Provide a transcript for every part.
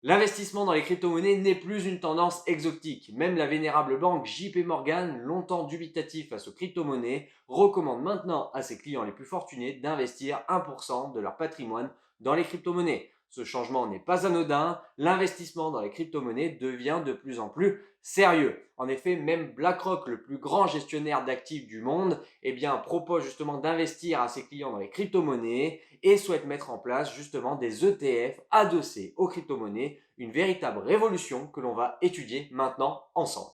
L'investissement dans les crypto-monnaies n'est plus une tendance exotique. Même la vénérable banque JP Morgan, longtemps dubitatif face aux crypto-monnaies, recommande maintenant à ses clients les plus fortunés d'investir 1% de leur patrimoine dans les crypto-monnaies. Ce changement n'est pas anodin, l'investissement dans les crypto-monnaies devient de plus en plus sérieux. En effet, même BlackRock, le plus grand gestionnaire d'actifs du monde, propose justement d'investir à ses clients dans les crypto-monnaies et souhaite mettre en place justement des ETF adossés aux crypto-monnaies, une véritable révolution que l'on va étudier maintenant ensemble.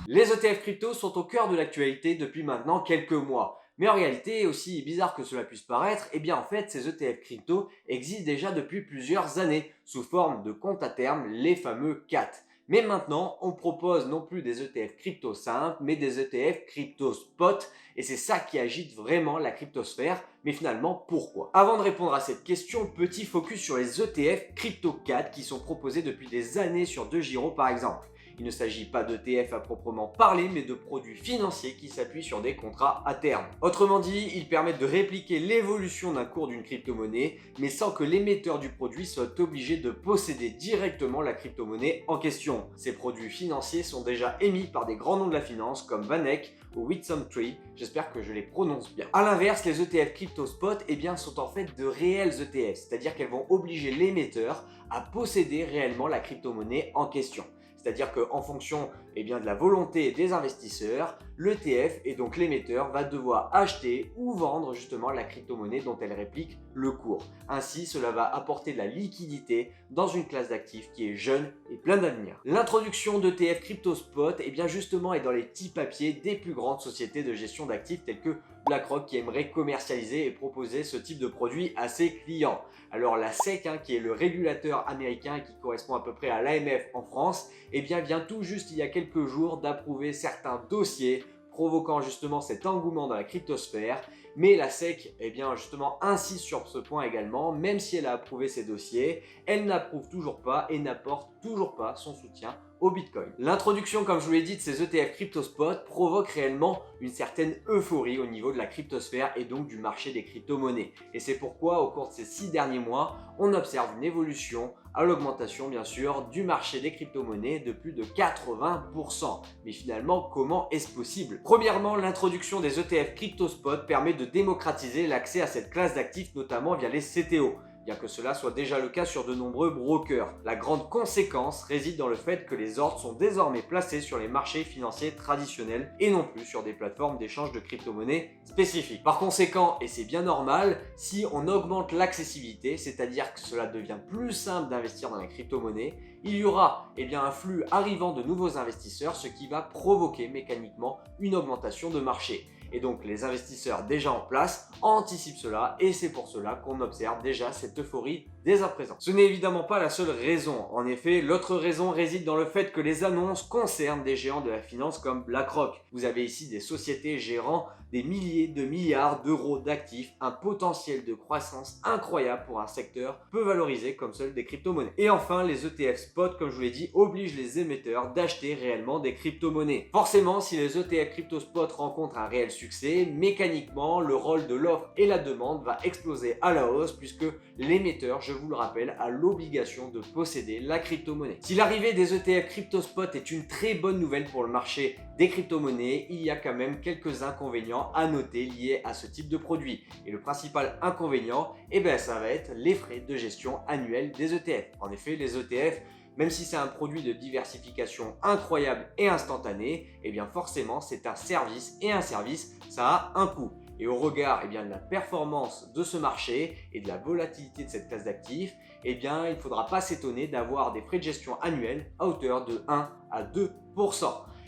Les ETF crypto sont au cœur de l'actualité depuis maintenant quelques mois. Mais en réalité, aussi bizarre que cela puisse paraître, en fait, ces ETF crypto existent déjà depuis plusieurs années, sous forme de comptes à terme, les fameux CAT. Mais maintenant, on propose non plus des ETF crypto simples, mais des ETF crypto spot, et c'est ça qui agite vraiment la cryptosphère. Mais finalement, pourquoi? Avant de répondre à cette question, petit focus sur les ETF crypto CAT qui sont proposés depuis des années sur DeGiro par exemple. Il ne s'agit pas d'ETF à proprement parler, mais de produits financiers qui s'appuient sur des contrats à terme. Autrement dit, ils permettent de répliquer l'évolution d'un cours d'une crypto-monnaie, mais sans que l'émetteur du produit soit obligé de posséder directement la crypto-monnaie en question. Ces produits financiers sont déjà émis par des grands noms de la finance comme Vanek ou WisdomTree, j'espère que je les prononce bien. A l'inverse, les ETF crypto spot sont en fait de réels ETF, c'est-à-dire qu'elles vont obliger l'émetteur à posséder réellement la crypto-monnaie en question. C'est-à-dire qu'en fonction de la volonté des investisseurs, l'ETF et donc l'émetteur va devoir acheter ou vendre justement la crypto-monnaie dont elle réplique le cours. Ainsi, cela va apporter de la liquidité dans une classe d'actifs qui est jeune et plein d'avenir. L'introduction d'ETF crypto spot justement est dans les petits papiers des plus grandes sociétés de gestion d'actifs telles que BlackRock qui aimerait commercialiser et proposer ce type de produit à ses clients. Alors la SEC, qui est le régulateur américain qui correspond à peu près à l'AMF en France, vient tout juste il y a quelques jours d'approuver certains dossiers provoquant justement cet engouement dans la cryptosphère. Mais la SEC justement insiste sur ce point également, même si elle a approuvé ces dossiers, elle n'approuve toujours pas et n'apporte toujours pas son soutien au Bitcoin. L'introduction, comme je vous l'ai dit, de ces ETF CryptoSpot provoque réellement une certaine euphorie au niveau de la cryptosphère et donc du marché des crypto-monnaies. Et c'est pourquoi, au cours de ces 6 derniers mois, on observe une évolution à l'augmentation, bien sûr, du marché des crypto-monnaies de plus de 80%. Mais finalement, comment est-ce possible? Premièrement, l'introduction des ETF CryptoSpot permet de démocratiser l'accès à cette classe d'actifs, notamment via les CTO. Bien que cela soit déjà le cas sur de nombreux brokers. La grande conséquence réside dans le fait que les ordres sont désormais placés sur les marchés financiers traditionnels et non plus sur des plateformes d'échange de crypto-monnaies spécifiques. Par conséquent, et c'est bien normal, si on augmente l'accessibilité, c'est-à-dire que cela devient plus simple d'investir dans les crypto-monnaies, il y aura un flux arrivant de nouveaux investisseurs, ce qui va provoquer mécaniquement une augmentation de marché. Et donc les investisseurs déjà en place anticipent cela et c'est pour cela qu'on observe déjà cette euphorie dès à présent. Ce n'est évidemment pas la seule raison. En effet, l'autre raison réside dans le fait que les annonces concernent des géants de la finance comme BlackRock. Vous avez ici des sociétés gérant des milliers de milliards d'euros d'actifs, un potentiel de croissance incroyable pour un secteur peu valorisé comme celui des crypto-monnaies. Et enfin, les ETF spot, comme je vous l'ai dit, obligent les émetteurs d'acheter réellement des crypto-monnaies. Forcément, si les ETF crypto spot rencontrent un réel succès, mécaniquement, le rôle de l'offre et la demande va exploser à la hausse puisque l'émetteur, je vous le rappelle, a l'obligation de posséder la crypto-monnaie. Si l'arrivée des ETF crypto spot est une très bonne nouvelle pour le marché des crypto-monnaies, il y a quand même quelques inconvénients à noter liés à ce type de produit. Et le principal inconvénient, ça va être les frais de gestion annuels des ETF. En effet, les ETF, même si c'est un produit de diversification incroyable et instantané, forcément c'est un service et un service, ça a un coût. Et au regard de la performance de ce marché et de la volatilité de cette classe d'actifs, il ne faudra pas s'étonner d'avoir des frais de gestion annuels à hauteur de 1 à 2%.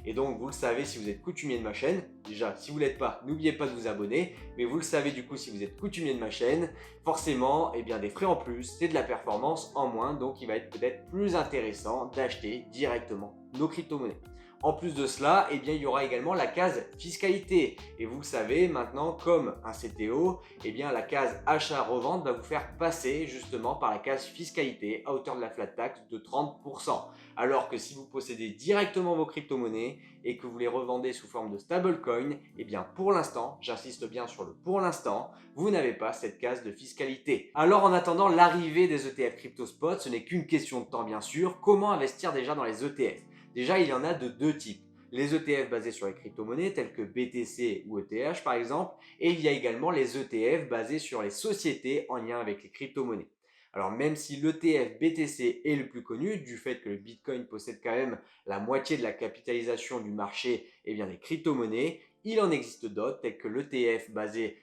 Et donc, vous le savez si vous êtes coutumier de ma chaîne, déjà si vous ne l'êtes pas, n'oubliez pas de vous abonner, mais vous le savez du coup si vous êtes coutumier de ma chaîne, forcément, des frais en plus, c'est de la performance en moins, donc il va être peut-être plus intéressant d'acheter directement nos crypto-monnaies. En plus de cela, eh bien, il y aura également la case fiscalité. Et vous le savez maintenant, comme un CTO, eh bien, la case achat-revente va vous faire passer justement par la case fiscalité à hauteur de la flat tax de 30%. Alors que si vous possédez directement vos crypto-monnaies et que vous les revendez sous forme de stablecoin, eh bien pour l'instant, j'insiste bien sur le pour l'instant, vous n'avez pas cette case de fiscalité. Alors en attendant l'arrivée des ETF crypto spot, ce n'est qu'une question de temps bien sûr. Comment investir déjà dans les ETF? Déjà, il y en a de deux types. Les ETF basés sur les crypto-monnaies tels que BTC ou ETH par exemple, et il y a également les ETF basés sur les sociétés en lien avec les crypto-monnaies. Alors même si l'ETF BTC est le plus connu, du fait que le Bitcoin possède quand même la moitié de la capitalisation du marché et bien des crypto-monnaies, il en existe d'autres tels que l'ETF basé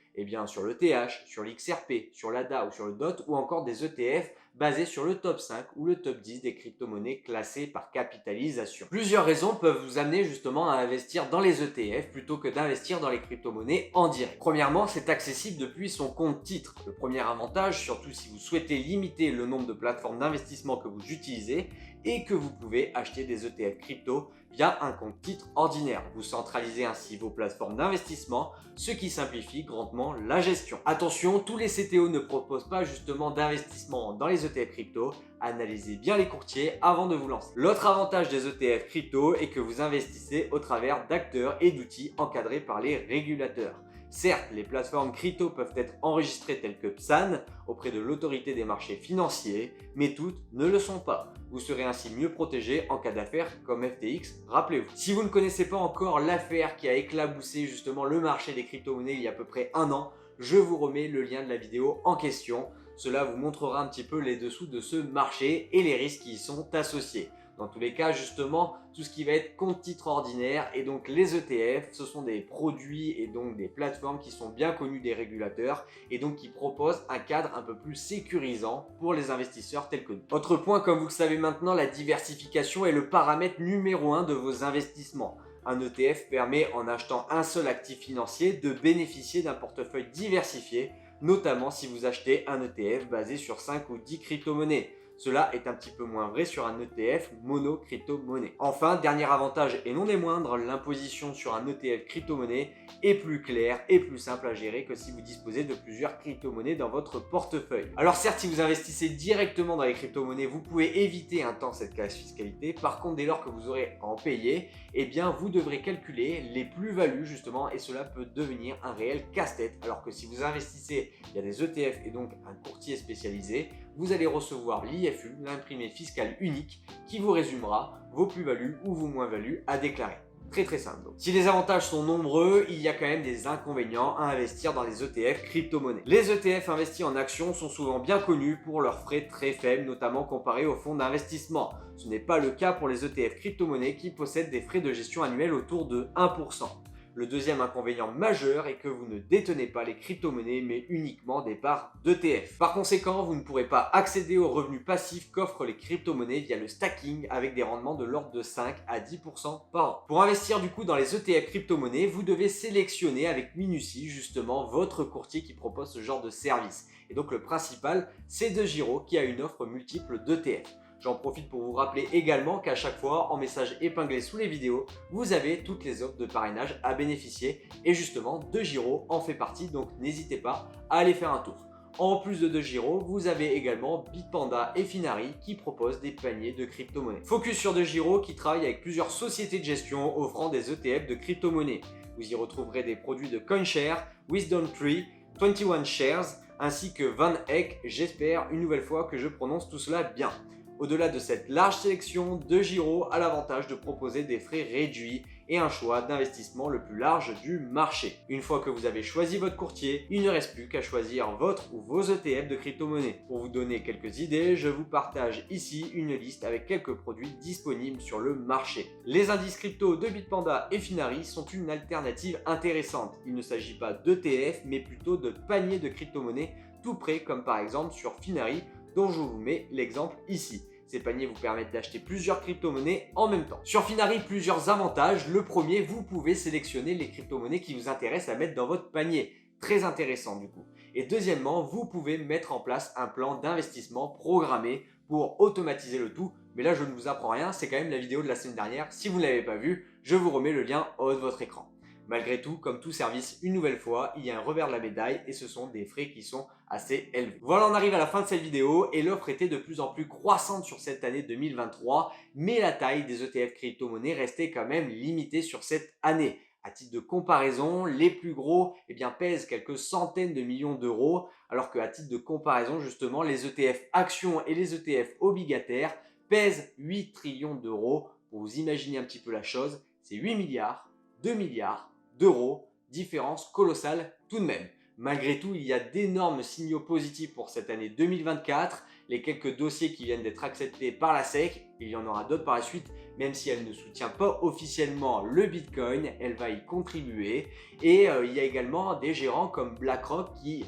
sur l'ETH, sur l'XRP, sur l'ADA ou sur le DOT, ou encore des ETF basés sur le top 5 ou le top 10 des crypto-monnaies classées par capitalisation. Plusieurs raisons peuvent vous amener justement à investir dans les ETF plutôt que d'investir dans les crypto-monnaies en direct. Premièrement, c'est accessible depuis son compte titre. Le premier avantage, surtout si vous souhaitez limiter le nombre de plateformes d'investissement que vous utilisez, et que vous pouvez acheter des ETF crypto via un compte titre ordinaire. Vous centralisez ainsi vos plateformes d'investissement, ce qui simplifie grandement la gestion. Attention, tous les CTO ne proposent pas justement d'investissement dans les ETF crypto. Analysez bien les courtiers avant de vous lancer. L'autre avantage des ETF crypto est que vous investissez au travers d'acteurs et d'outils encadrés par les régulateurs. Certes, les plateformes crypto peuvent être enregistrées telles que PSAN auprès de l'autorité des marchés financiers, mais toutes ne le sont pas. Vous serez ainsi mieux protégé en cas d'affaire comme FTX, rappelez-vous. Si vous ne connaissez pas encore l'affaire qui a éclaboussé justement le marché des crypto-monnaies il y a à peu près un an, je vous remets le lien de la vidéo en question. Cela vous montrera un petit peu les dessous de ce marché et les risques qui y sont associés. Dans tous les cas, justement, tout ce qui va être compte titre ordinaire et donc les ETF, ce sont des produits et donc des plateformes qui sont bien connues des régulateurs et donc qui proposent un cadre un peu plus sécurisant pour les investisseurs tels que nous. Autre point, comme vous le savez maintenant, la diversification est le paramètre numéro 1 de vos investissements. Un ETF permet, en achetant un seul actif financier, de bénéficier d'un portefeuille diversifié, notamment si vous achetez un ETF basé sur 5 ou 10 crypto-monnaies. Cela est un petit peu moins vrai sur un ETF mono crypto-monnaie. Enfin, dernier avantage et non des moindres, l'imposition sur un ETF crypto-monnaie est plus claire et plus simple à gérer que si vous disposez de plusieurs crypto-monnaies dans votre portefeuille. Alors certes, si vous investissez directement dans les crypto-monnaies, vous pouvez éviter un temps cette case fiscalité. Par contre, dès lors que vous aurez à en payer, eh bien vous devrez calculer les plus-values justement et cela peut devenir un réel casse-tête. Alors que si vous investissez via des ETF et donc un courtier spécialisé, vous allez recevoir l'IFU, l'imprimé fiscal unique, qui vous résumera vos plus-values ou vos moins-values à déclarer. Très simple. Donc. Si les avantages sont nombreux, il y a quand même des inconvénients à investir dans les ETF crypto-monnaies. Les ETF investis en actions sont souvent bien connus pour leurs frais très faibles, notamment comparés aux fonds d'investissement. Ce n'est pas le cas pour les ETF crypto-monnaies qui possèdent des frais de gestion annuels autour de 1%. Le deuxième inconvénient majeur est que vous ne détenez pas les crypto-monnaies mais uniquement des parts d'ETF. Par conséquent, vous ne pourrez pas accéder aux revenus passifs qu'offrent les crypto-monnaies via le stacking avec des rendements de l'ordre de 5 à 10% par an. Pour investir du coup dans les ETF crypto-monnaies, vous devez sélectionner avec minutie justement votre courtier qui propose ce genre de service. Et donc le principal, c'est DeGiro qui a une offre multiple d'ETF. J'en profite pour vous rappeler également qu'à chaque fois, en message épinglé sous les vidéos, vous avez toutes les offres de parrainage à bénéficier. Et justement, DeGiro en fait partie, donc n'hésitez pas à aller faire un tour. En plus de DeGiro, vous avez également Bitpanda et Finari qui proposent des paniers de crypto-monnaies. Focus sur DeGiro qui travaille avec plusieurs sociétés de gestion offrant des ETF de crypto-monnaies. Vous y retrouverez des produits de CoinShare, WisdomTree, 21 Shares ainsi que Van Eck. J'espère une nouvelle fois que je prononce tout cela bien. Au-delà de cette large sélection, DeGiro a l'avantage de proposer des frais réduits et un choix d'investissement le plus large du marché. Une fois que vous avez choisi votre courtier, il ne reste plus qu'à choisir votre ou vos ETF de crypto-monnaie. Pour vous donner quelques idées, je vous partage ici une liste avec quelques produits disponibles sur le marché. Les indices crypto de Bitpanda et Finari sont une alternative intéressante. Il ne s'agit pas d'ETF mais plutôt de paniers de crypto-monnaie tout près comme par exemple sur Finari dont je vous mets l'exemple ici. Ces paniers vous permettent d'acheter plusieurs crypto-monnaies en même temps. Sur Finari, plusieurs avantages. Le premier, vous pouvez sélectionner les crypto-monnaies qui vous intéressent à mettre dans votre panier. Très intéressant du coup. Et deuxièmement, vous pouvez mettre en place un plan d'investissement programmé pour automatiser le tout. Mais là, je ne vous apprends rien, c'est quand même la vidéo de la semaine dernière. Si vous ne l'avez pas vue, je vous remets le lien en haut de votre écran. Malgré tout, comme tout service, une nouvelle fois, il y a un revers de la médaille et ce sont des frais qui sont assez élevés. Voilà, on arrive à la fin de cette vidéo et l'offre était de plus en plus croissante sur cette année 2023, mais la taille des ETF crypto-monnaies restait quand même limitée sur cette année. À titre de comparaison, les plus gros pèsent quelques centaines de millions d'euros, alors qu'à titre de comparaison, justement, les ETF actions et les ETF obligataires pèsent 8 trillions d'euros. Pour vous imaginer un petit peu la chose, c'est 8 milliards, 2 milliards d'euros, différence colossale tout de même. Malgré tout, il y a d'énormes signaux positifs pour cette année 2024. Les quelques dossiers qui viennent d'être acceptés par la SEC, il y en aura d'autres par la suite, même si elle ne soutient pas officiellement le Bitcoin, elle va y contribuer. Et il y a également des gérants comme BlackRock qui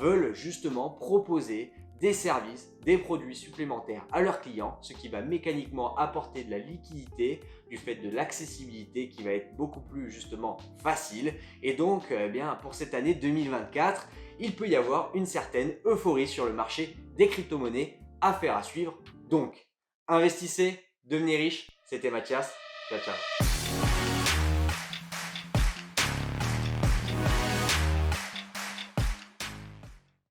veulent justement proposer des services, des produits supplémentaires à leurs clients, ce qui va mécaniquement apporter de la liquidité, du fait de l'accessibilité qui va être beaucoup plus justement facile. Et donc, pour cette année 2024, il peut y avoir une certaine euphorie sur le marché des crypto-monnaies. Affaire à suivre. Donc, investissez, devenez riche. C'était Mathias. Ciao, ciao.